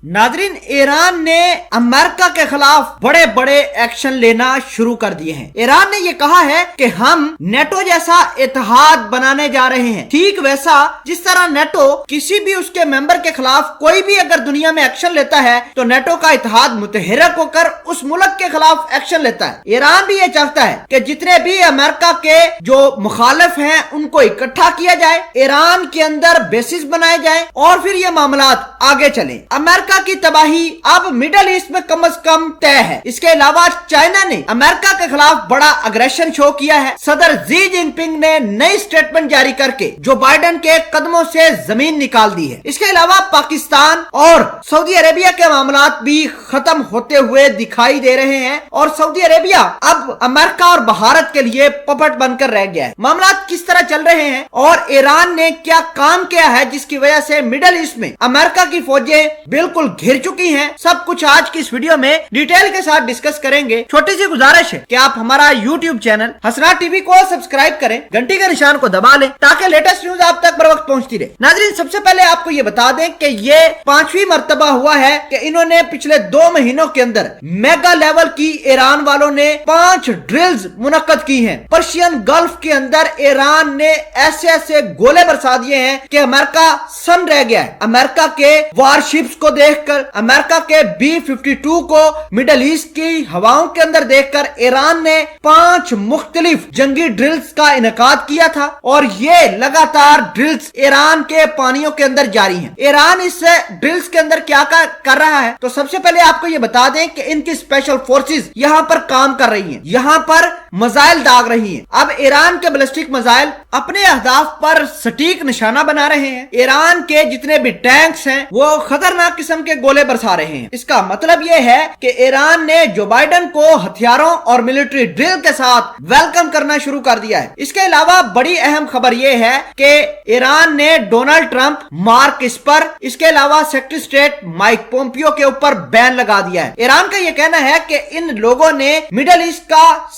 नाजरीन, ईरान ने अमेरिका के खिलाफ बड़े बड़े एक्शन लेना शुरू कर दिए हैं। ईरान ने ये कहा है कि हम नेटो जैसा इत्तेहाद बनाने जा रहे हैं, ठीक वैसा जिस तरह नेटो किसी भी उसके मेंबर के खिलाफ कोई भी अगर दुनिया में एक्शन लेता है तो नेटो का इत्तेहाद मुतहर्रिक होकर उस मुल्क के खिलाफ एक्शन लेता है। ईरान भी ये चाहता है कि जितने भी अमेरिका के जो मुखालिफ हैं उनको इकट्ठा किया जाए, ईरान के अंदर बेसिस बनाए जाए और फिर ये मामलात आगे चले। अमेरिका की तबाही अब मिडल ईस्ट में कम से कम तय है। इसके अलावा चाइना ने अमेरिका के खिलाफ बड़ा अग्रेशन शो किया है। सदर जी जिनपिंग ने नई स्टेटमेंट जारी करके जो बाइडेन के कदमों से जमीन निकाल दी है। इसके अलावा पाकिस्तान और सऊदी अरेबिया के मामलात भी खत्म होते हुए दिखाई दे रहे हैं और सऊदी अरेबिया अब अमेरिका और भारत के लिए पपट बनकर रह गया है। मामलात किस तरह चल रहे हैं और ईरान ने क्या काम किया है जिसकी वजह से मिडल ईस्ट में अमेरिका की फौजें बिल्कुल घिर चुकी हैं, सब कुछ आज की इस वीडियो में डिटेल के साथ डिस्कस करेंगे। छोटी सी गुजारिश है कि आप हमारा यूट्यूब चैनल हसनाट टीवी को सब्सक्राइब करें, घंटी के निशान को दबा लें ताकि लेटेस्ट न्यूज आप तक बर वक्त पहुंचती रहे। नाजरीन, सबसे पहले आपको ये बता दें कि ये 5वीं मर्तबा हुआ है कि इन्होंने पिछले 2 महीनों के अंदर मेगा लेवल की ईरान वालों ने 5 ड्रिल्स मुनक्कद की हैं। पर्शियन गल्फ के अंदर ईरान ने ऐसे ऐसे गोले बरसा दिए हैं कि अमेरिका सन रह गया है। अमेरिका के वारशिप्स को देखकर, अमेरिका के B-52 को मिडल ईस्ट की हवाओं के अंदर देखकर ईरान ने 5 मुख्तलिफ जंगी ड्रिल्स का इनेकाद किया था और ये लगातार ड्रिल्स ईरान के पानियों के अंदर जारी हैं। ईरान इस ड्रिल्स के अंदर क्या कर रहा है, तो सबसे पहले आपको ये बता दें कि इनकी स्पेशल फोर्सेस यहाँ पर काम कर रही हैं, यहाँ पर मिसाइल दाग रही हैं। अब ईरान के बैलिस्टिक मिसाइल अपने अहदाफ पर सटीक निशाना बना रहे हैं। ईरान के जितने भी टैंक्स हैं वो खतरनाक किस्म के गोले बरसा रहे हैं। इसका मतलब ये है कि ईरान ने जो बाइडेन को हथियारों और मिलिट्री ड्रिल के साथ वेलकम करना शुरू कर दिया है। इसके अलावा बड़ी अहम खबर ये है कि ईरान ने डोनाल्ड ट्रंप, मार्क एस्पर, इसके अलावा सेक्रेटरी स्टेट माइक पोम्पियो के ऊपर बैन लगा दिया है। ईरान का ये कहना है कि इन लोगों ने मिडल ईस्ट का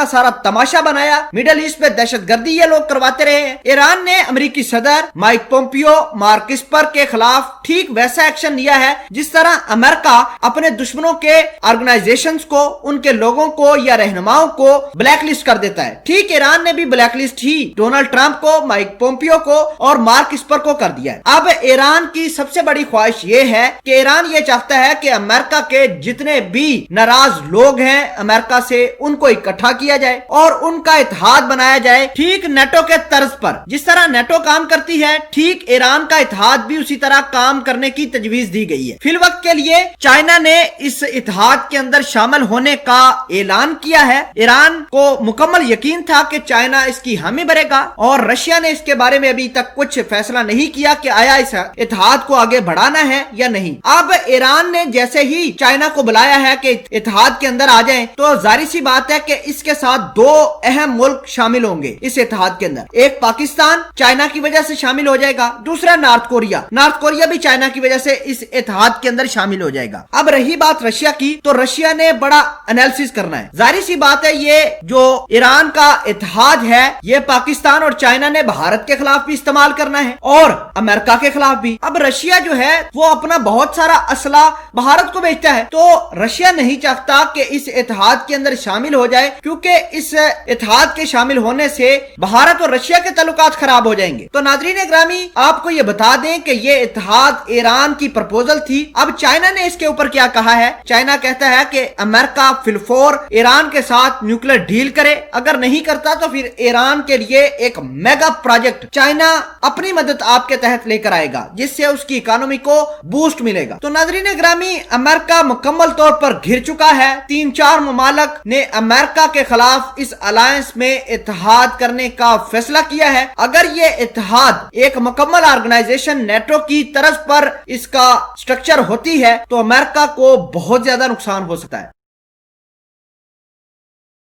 सारा तमाशा बनाया, मिडल ईस्ट में दहशतगर्दी ये लोग करवाते रहे हैं। ईरान ने अमेरिकी सदर माइक पोम्पियो, मार्क एस्पर के खिलाफ ठीक वैसा एक्शन लिया है जिस तरह अमेरिका अपने दुश्मनों के ऑर्गेनाइजेशंस को, उनके लोगों को या रहनुमाओं को ब्लैकलिस्ट कर देता है। ठीक ईरान ने भी ब्लैकलिस्ट ही डोनाल्ड ट्रंप को, माइक पोम्पियो को और मार्क एस्पर को कर दिया है। अब ईरान की सबसे बड़ी ख्वाहिश ये है कि ईरान ये चाहता है कि अमेरिका के जितने भी नाराज लोग हैं अमेरिका से, उनको इकट्ठा किया जाए और उनका इत्तेहाद बनाया जाए, ठीक नेटो के तर्ज पर। जिस तरह नेटो काम करती है ठीक ईरान का इत्तेहाद भी उसी तरह काम करने की तजवीज दी गई है। फिल वक्त के लिए चाइना ने इस इत्तेहाद के अंदर शामिल होने का ऐलान किया है। ईरान को मुकम्मल यकीन था कि चाइना इसकी हामी भरेगा और रशिया ने इसके बारे में अभी तक कुछ फैसला नहीं किया कि आया इस इत्तेहाद को आगे बढ़ाना है या नहीं। अब ईरान ने जैसे ही चाइना को बुलाया है कि इत्तेहाद के अंदर आ जाएं, तो जाहिर सी बात है कि इसके साथ 2 अहम मुल्क शामिल होंगे इस इत्तेहाद के अंदर। एक पाकिस्तान चाइना की वजह से शामिल हो जाएगा, दूसरा नॉर्थ कोरिया भी चाइना की वजह से इस इत्तेहाद के अंदर शामिल हो जाएगा। अब रही बात रशिया की, तो रशिया ने बड़ा एनालिसिस करना है। जाहिर सी बात है ये जो ईरान का इत्तेहाद है ये पाकिस्तान और चाइना ने भारत के खिलाफ भी इस्तेमाल करना है और अमेरिका के खिलाफ भी। अब रशिया जो है वो अपना बहुत सारा असला भारत को बेचता है, तो रशिया नहीं चाहता कि इस इत्तेहाद के अंदर शामिल हो जाए, क्योंकि इस इत्तेहाद के शामिल होने से भारत और रशिया के ताल्लुकात खराब हो जाएंगे। तो नाज़रीन ग्रामी, आपको ये बता दें कि ये इत्तेहाद ईरान की प्रपोजल थी। अब चाइना ने इसके ऊपर क्या कहा है? चाइना कहता है कि अमेरिका फिलफोर ईरान के साथ न्यूक्लियर डील करे, अगर नहीं करता तो फिर ईरान के लिए एक मेगा प्रोजेक्ट चाइना अपनी मदद आपके तहत लेकर आएगा जिससे उसकी इकोनॉमी को बूस्ट मिलेगा। तो नाज़रीन ग्रामी, अमेरिका मुकम्मल तौर पर घिर चुका है। 3-4 ममालिक ने अमेरिका के खिलाफ इस अलायंस में इत्तेहाद करने का फैसला किया है। अगर ये इत्तेहाद एक मुकम्मल ऑर्गेनाइजेशन नेटो की तरफ पर इसका स्ट्रक्चर होती है तो अमेरिका को बहुत ज्यादा नुकसान हो सकता है।